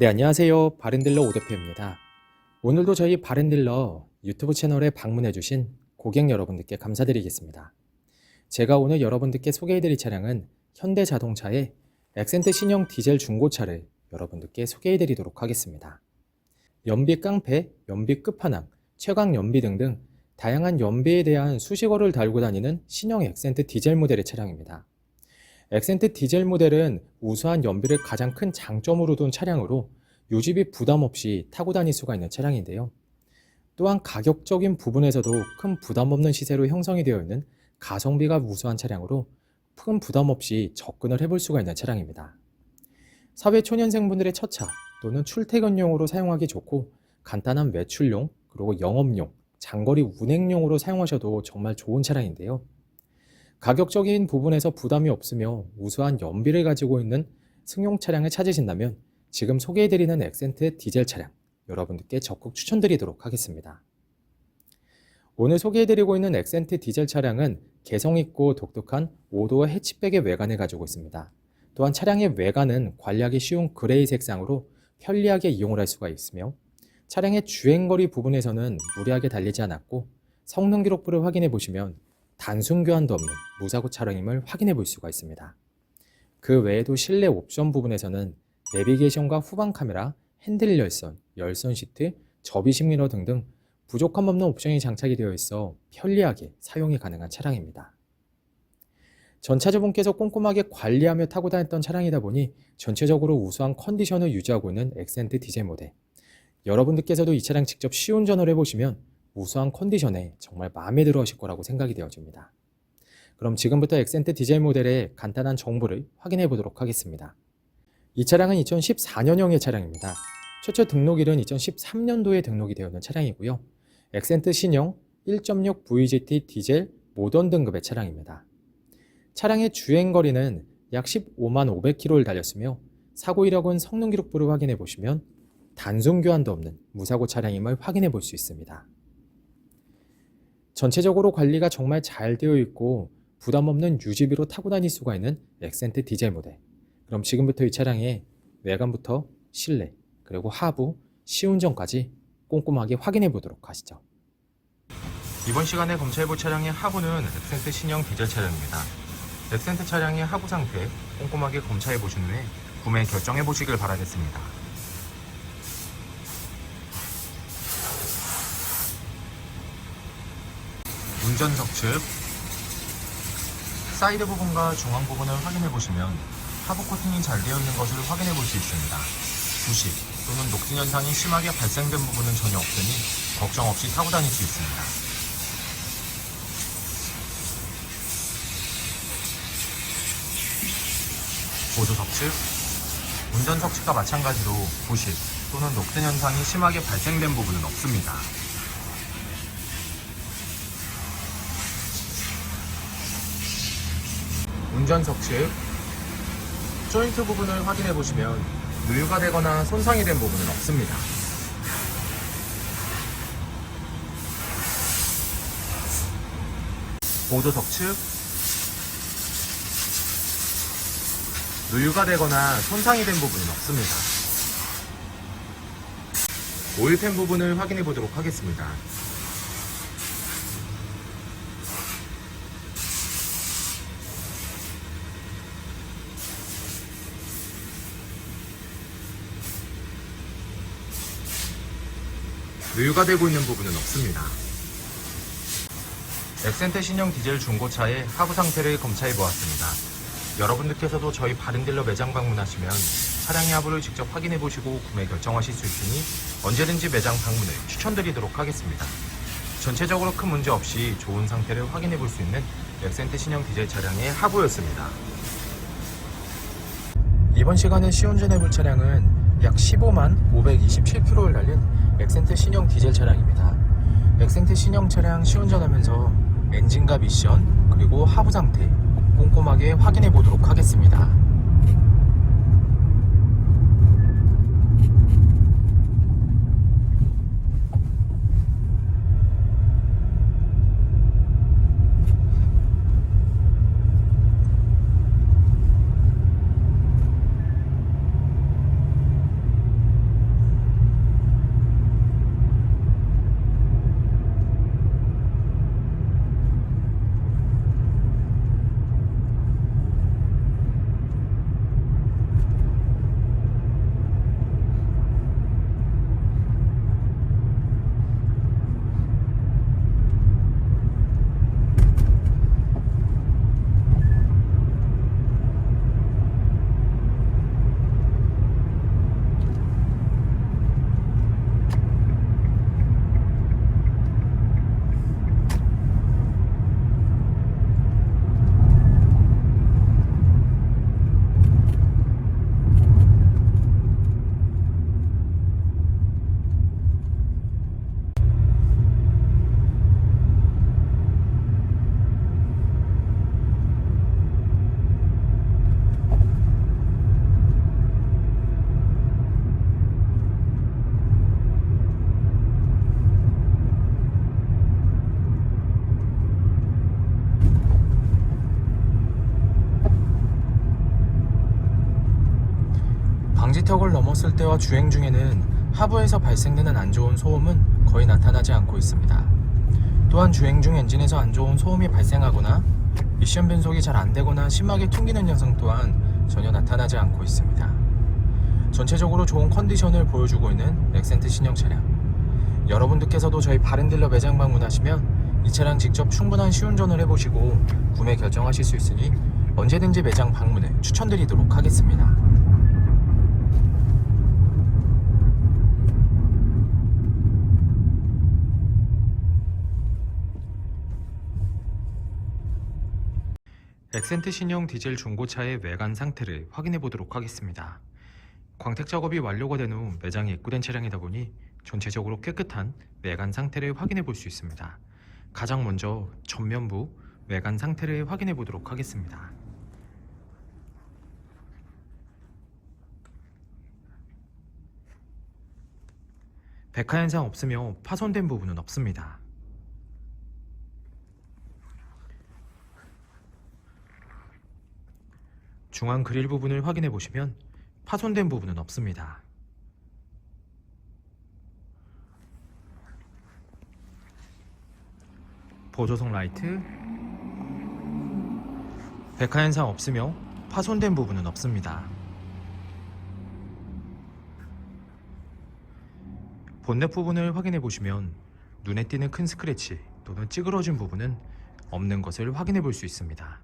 네, 안녕하세요. 바른딜러 오대표입니다. 오늘도 저희 바른딜러 유튜브 채널에 방문해주신 고객 여러분들께 감사드리겠습니다. 제가 오늘 여러분들께 소개해드릴 차량은 현대자동차의 엑센트 신형 디젤 중고차를 여러분들께 소개해드리도록 하겠습니다. 연비 깡패, 연비 끝판왕, 최강 연비 등등 다양한 연비에 대한 수식어를 달고 다니는 신형 엑센트 디젤 모델의 차량입니다. 엑센트 디젤 모델은 우수한 연비를 가장 큰 장점으로 둔 차량으로 유지비 부담 없이 타고 다닐 수가 있는 차량인데요. 또한 가격적인 부분에서도 큰 부담 없는 시세로 형성이 되어 있는 가성비가 우수한 차량으로 큰 부담 없이 접근을 해볼 수가 있는 차량입니다. 사회 초년생분들의 첫차 또는 출퇴근용으로 사용하기 좋고 간단한 외출용 그리고 영업용, 장거리 운행용으로 사용하셔도 정말 좋은 차량인데요. 가격적인 부분에서 부담이 없으며 우수한 연비를 가지고 있는 승용 차량을 찾으신다면 지금 소개해드리는 엑센트 디젤 차량 여러분들께 적극 추천드리도록 하겠습니다. 오늘 소개해드리고 있는 엑센트 디젤 차량은 개성있고 독특한 5도어 해치백의 외관을 가지고 있습니다. 또한 차량의 외관은 관리하기 쉬운 그레이 색상으로 편리하게 이용을 할 수가 있으며 차량의 주행거리 부분에서는 무리하게 달리지 않았고 성능 기록부를 확인해 보시면 단순 교환도 없는 무사고 차량임을 확인해 볼 수가 있습니다. 그 외에도 실내 옵션 부분에서는 내비게이션과 후방 카메라, 핸들 열선, 열선 시트, 접이식 미러 등등 부족함 없는 옵션이 장착이 되어 있어 편리하게 사용이 가능한 차량입니다. 전차주분께서 꼼꼼하게 관리하며 타고 다녔던 차량이다 보니 전체적으로 우수한 컨디션을 유지하고 있는 엑센트 디젤 모델. 여러분들께서도 이 차량 직접 시운전을 해보시면 우수한 컨디션에 정말 마음에 들어 하실 거라고 생각이 되어집니다. 그럼 지금부터 엑센트 디젤 모델의 간단한 정보를 확인해 보도록 하겠습니다. 이 차량은 2014년형의 차량입니다. 최초 등록일은 2013년도에 등록이 되어 있는 차량이고요. 엑센트 신형 1.6 VGT 디젤 모던 등급의 차량입니다. 차량의 주행거리는 약 15만 500km를 달렸으며 사고 이력은 성능 기록부를 확인해 보시면 단순 교환도 없는 무사고 차량임을 확인해 볼 수 있습니다. 전체적으로 관리가 정말 잘 되어 있고 부담 없는 유지비로 타고 다닐 수가 있는 엑센트 디젤 모델. 그럼 지금부터 이 차량의 외관부터 실내 그리고 하부, 시운전까지 꼼꼼하게 확인해 보도록 하시죠. 이번 시간에 검사해볼 차량의 하부는 엑센트 신형 디젤 차량입니다. 엑센트 차량의 하부 상태 꼼꼼하게 검사해 보신 후에 구매 결정해 보시길 바라겠습니다. 운전석 측 사이드 부분과 중앙 부분을 확인해 보시면 하부 코팅이 잘 되어 있는 것을 확인해 볼 수 있습니다. 부식 또는 녹슨 현상이 심하게 발생된 부분은 전혀 없으니 걱정 없이 타고 다닐 수 있습니다. 보조석 측 운전석 측과 마찬가지로 부식 또는 녹슨 현상이 심하게 발생된 부분은 없습니다. 운전석 측 조인트 부분을 확인해 보시면 누유가 되거나 손상이 된 부분은 없습니다. 보조석 측 누유가 되거나 손상이 된 부분은 없습니다. 오일팬 부분을 확인해 보도록 하겠습니다. 누유가 되고 있는 부분은 없습니다. 엑센트 신형 디젤 중고차의 하부 상태를 검사해 보았습니다. 여러분들께서도 저희 바른딜러 매장 방문하시면 차량의 하부를 직접 확인해 보시고 구매 결정하실 수 있으니 언제든지 매장 방문을 추천드리도록 하겠습니다. 전체적으로 큰 문제 없이 좋은 상태를 확인해 볼 수 있는 엑센트 신형 디젤 차량의 하부였습니다. 이번 시간에 시운전해 볼 차량은 약 15만 527km를 달린 엑센트 신형 디젤 차량입니다. 엑센트 신형 차량 시운전하면서 엔진과 미션 그리고 하부 상태 꼼꼼하게 확인해 보도록 하겠습니다. 광택을 넘었을 때와 주행 중에는 하부에서 발생되는 안 좋은 소음은 거의 나타나지 않고 있습니다. 또한 주행 중 엔진에서 안 좋은 소음이 발생하거나 미션 변속이 잘 안되거나 심하게 튕기는 현상 또한 전혀 나타나지 않고 있습니다. 전체적으로 좋은 컨디션을 보여주고 있는 렉센트 신형 차량. 여러분들께서도 저희 바른딜러 매장 방문하시면 이 차량 직접 충분한 시운전을 해보시고 구매 결정하실 수 있으니 언제든지 매장 방문을 추천드리도록 하겠습니다. 렉센트 신형 디젤 중고차의 외관 상태를 확인해 보도록 하겠습니다. 광택 작업이 완료가 된 후 매장에 입고된 차량이다 보니 전체적으로 깨끗한 외관 상태를 확인해 볼 수 있습니다. 가장 먼저 전면부 외관 상태를 확인해 보도록 하겠습니다. 백화 현상 없으며 파손된 부분은 없습니다. 중앙 그릴 부분을 확인해 보시면 파손된 부분은 없습니다. 보조석 라이트, 백화 현상 없으며 파손된 부분은 없습니다. 본넷 부분을 확인해 보시면 눈에 띄는 큰 스크래치 또는 찌그러진 부분은 없는 것을 확인해 볼 수 있습니다.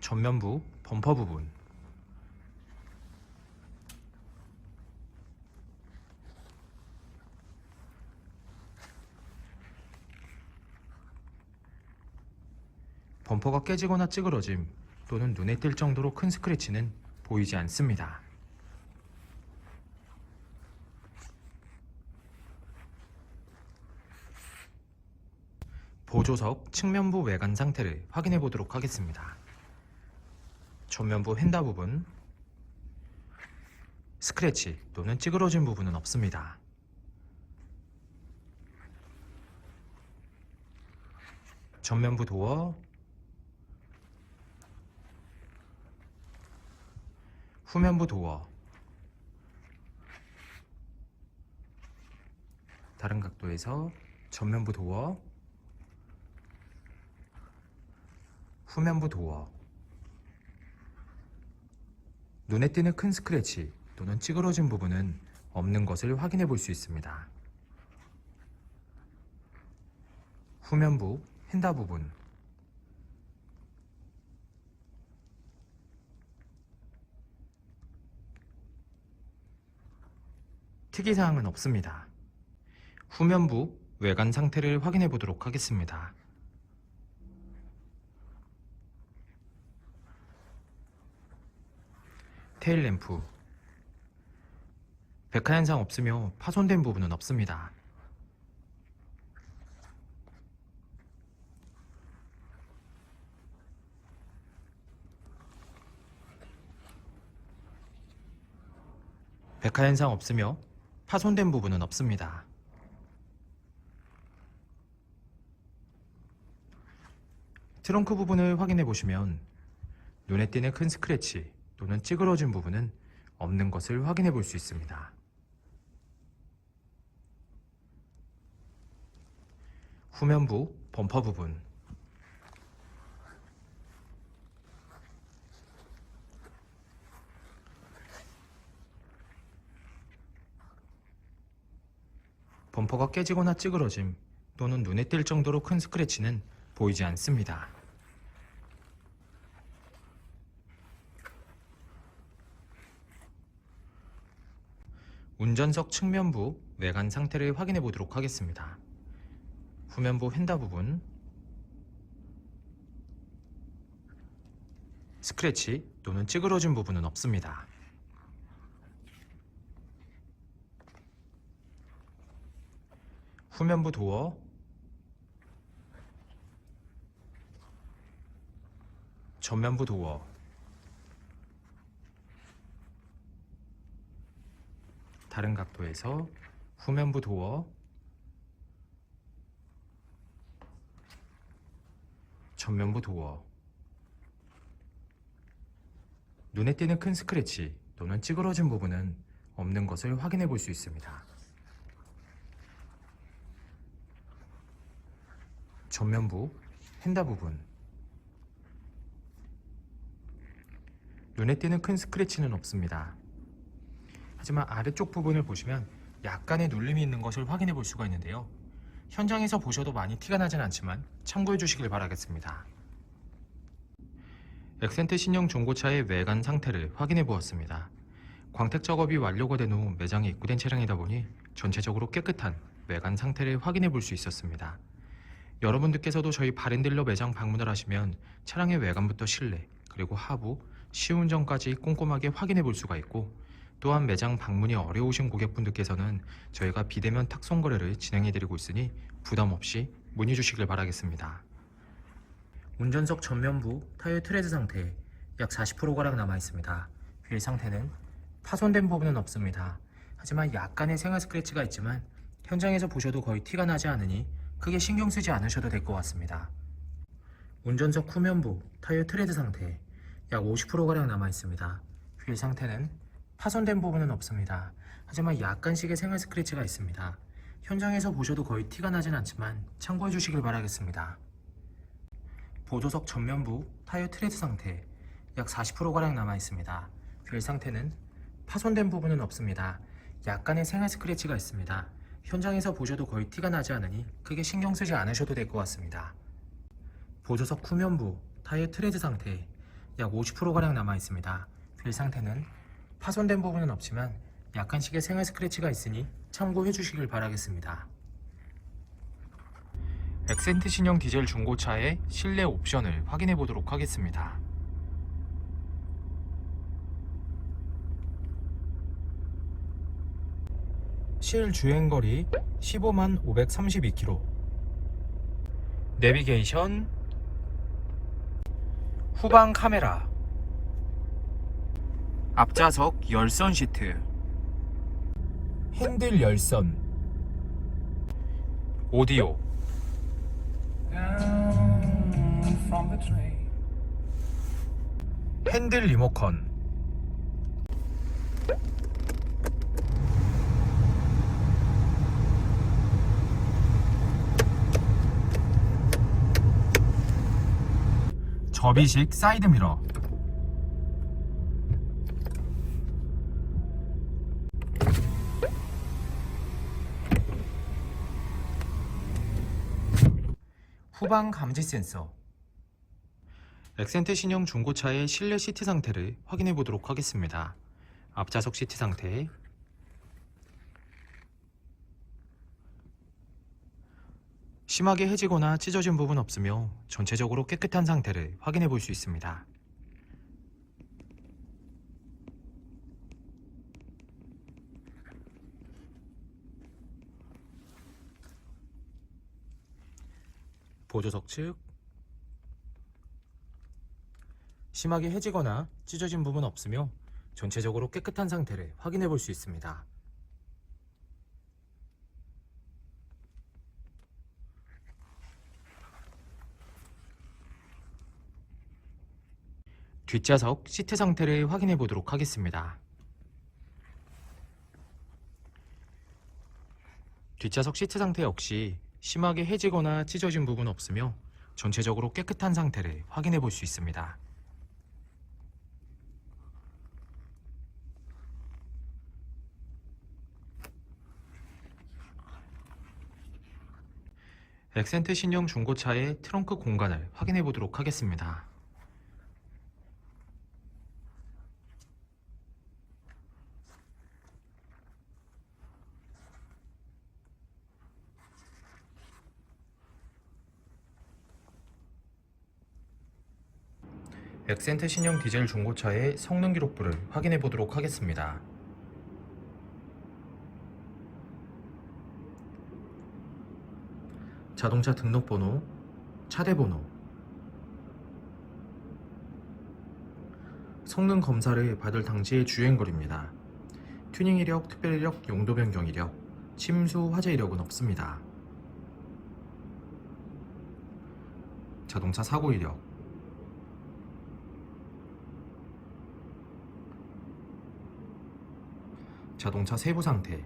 전면부 범퍼 부분, 범퍼가 깨지거나 찌그러짐 또는 눈에 띌 정도로 큰 스크래치는 보이지 않습니다. 보조석 측면부 외관 상태를 확인해 보도록 하겠습니다. 전면부 휀다 부분, 스크래치 또는 찌그러진 부분은 없습니다. 전면부 도어, 후면부 도어, 다른 각도에서 전면부 도어, 후면부 도어, 눈에 띄는 큰 스크래치 또는 찌그러진 부분은 없는 것을 확인해 볼 수 있습니다. 후면부 휀다 부분, 특이사항은 없습니다. 후면부 외관 상태를 확인해 보도록 하겠습니다. 테일램프, 백화 현상 없으며 파손된 부분은 없습니다. 백화 현상 없으며 파손된 부분은 없습니다. 트렁크 부분을 확인해 보시면 눈에 띄는 큰 스크래치 또는 찌그러진 부분은 없는 것을 확인해 볼 수 있습니다. 후면부 범퍼 부분, 범퍼가 깨지거나 찌그러짐 또는 눈에 띌 정도로 큰 스크래치는 보이지 않습니다. 운전석 측면부 외관 상태를 확인해 보도록 하겠습니다. 후면부 휀다 부분, 스크래치 또는 찌그러진 부분은 없습니다. 후면부 도어, 전면부 도어, 다른 각도에서 후면부 도어, 전면부 도어, 눈에 띄는 큰 스크래치 또는 찌그러진 부분은 없는 것을 확인해 볼 수 있습니다. 전면부 휀다 부분, 눈에 띄는 큰 스크래치는 없습니다. 하지만 아래쪽 부분을 보시면 약간의 눌림이 있는 것을 확인해 볼 수가 있는데요. 현장에서 보셔도 많이 티가 나진 않지만 참고해 주시길 바라겠습니다. 엑센트 신형 중고차의 외관 상태를 확인해 보았습니다. 광택 작업이 완료가 된 후 매장에 입고된 차량이다 보니 전체적으로 깨끗한 외관 상태를 확인해 볼 수 있었습니다. 여러분들께서도 저희 바렌딜러 매장 방문을 하시면 차량의 외관부터 실내 그리고 하부, 시운전까지 꼼꼼하게 확인해 볼 수가 있고, 또한 매장 방문이 어려우신 고객분들께서는 저희가 비대면 탁송 거래를 진행해 드리고 있으니 부담 없이 문의 주시길 바라겠습니다. 운전석 전면부 타이어 트레드 상태 약 40%가량 남아 있습니다. 휠 상태는 파손된 부분은 없습니다. 하지만 약간의 생활 스크래치가 있지만 현장에서 보셔도 거의 티가 나지 않으니 크게 신경 쓰지 않으셔도 될 것 같습니다. 운전석 후면부 타이어 트레드 상태 약 50%가량 남아 있습니다. 휠 상태는 파손된 부분은 없습니다. 하지만 약간씩의 생활 스크래치가 있습니다. 현장에서 보셔도 거의 티가 나진 않지만 참고해 주시길 바라겠습니다. 보조석 전면부 타이어 트레드 상태 약 40%가량 남아 있습니다. 휠 상태는 파손된 부분은 없습니다. 약간의 생활 스크래치가 있습니다. 현장에서 보셔도 거의 티가 나지 않으니 크게 신경 쓰지 않으셔도 될 것 같습니다. 보조석 후면부 타이어 트레드 상태 약 50%가량 남아 있습니다. 휠 상태는 파손된 부분은 없지만 약간씩의 생활 스크래치가 있으니 참고해 주시길 바라겠습니다. 엑센트 신형 디젤 중고차의 실내 옵션을 확인해 보도록 하겠습니다. 실 주행거리 15만 532km, 내비게이션, 후방 카메라, 앞좌석 열선 시트, 핸들 열선, 오디오, 핸들 리모컨, 접이식 사이드미러, 후방 감지 센서. 엑센트 신형 중고차의 실내 시트 상태를 확인해 보도록 하겠습니다. 앞좌석 시트 상태, 심하게 해지거나 찢어진 부분 없으며 전체적으로 깨끗한 상태를 확인해 볼 수 있습니다. 보조석 측, 심하게 해지거나 찢어진 부분 없으며 전체적으로 깨끗한 상태를 확인해 볼 수 있습니다. 뒷좌석 시트 상태를 확인해 보도록 하겠습니다. 뒷좌석 시트 상태 역시 심하게 해지거나 찢어진 부분 없으며 전체적으로 깨끗한 상태를 확인해 볼 수 있습니다. 엑센트 신형 중고차의 트렁크 공간을 확인해 보도록 하겠습니다. 엑센트 신형 디젤 중고차의 성능 기록부를 확인해 보도록 하겠습니다. 자동차 등록번호, 차대번호, 성능 검사를 받을 당시의 주행거리입니다. 튜닝 이력, 특별 이력, 용도 변경 이력, 침수 화재 이력은 없습니다. 자동차 사고 이력, 자동차 세부 상태,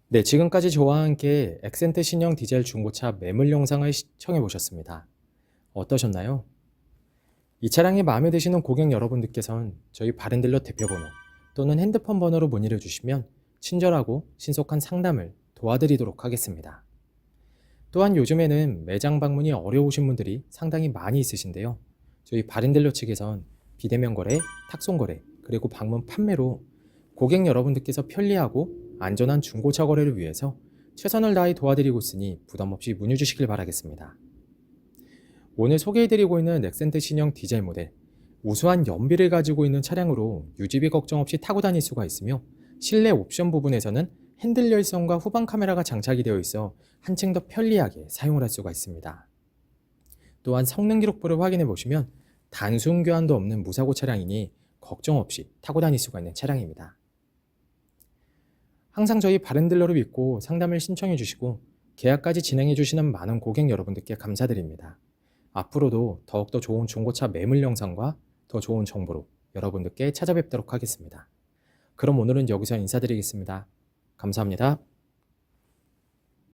네, 지금까지 저와 함께 엑센트 신형 디젤 중고차 매물 영상을 시청해 보셨습니다. 어떠셨나요? 이 차량이 마음에 드시는 고객 여러분들께선 저희 바렌딜러 대표번호 또는 핸드폰 번호로 문의를 주시면 친절하고 신속한 상담을 도와드리도록 하겠습니다. 또한 요즘에는 매장 방문이 어려우신 분들이 상당히 많이 있으신데요. 저희 바렌딜러 측에선 비대면 거래, 탁송 거래, 그리고 방문 판매로 고객 여러분들께서 편리하고 안전한 중고차 거래를 위해서 최선을 다해 도와드리고 있으니 부담 없이 문의 주시길 바라겠습니다. 오늘 소개해드리고 있는 넥센트 신형 디젤 모델, 우수한 연비를 가지고 있는 차량으로 유지비 걱정 없이 타고 다닐 수가 있으며 실내 옵션 부분에서는 핸들 열선과 후방 카메라가 장착이 되어 있어 한층 더 편리하게 사용을 할 수가 있습니다. 또한 성능 기록부를 확인해 보시면 단순 교환도 없는 무사고 차량이니 걱정 없이 타고 다닐 수가 있는 차량입니다. 항상 저희 바렌딜러를 믿고 상담을 신청해 주시고 계약까지 진행해 주시는 많은 고객 여러분들께 감사드립니다. 앞으로도 더욱더 좋은 중고차 매물 영상과 더 좋은 정보로 여러분들께 찾아뵙도록 하겠습니다. 그럼 오늘은 여기서 인사드리겠습니다. 감사합니다.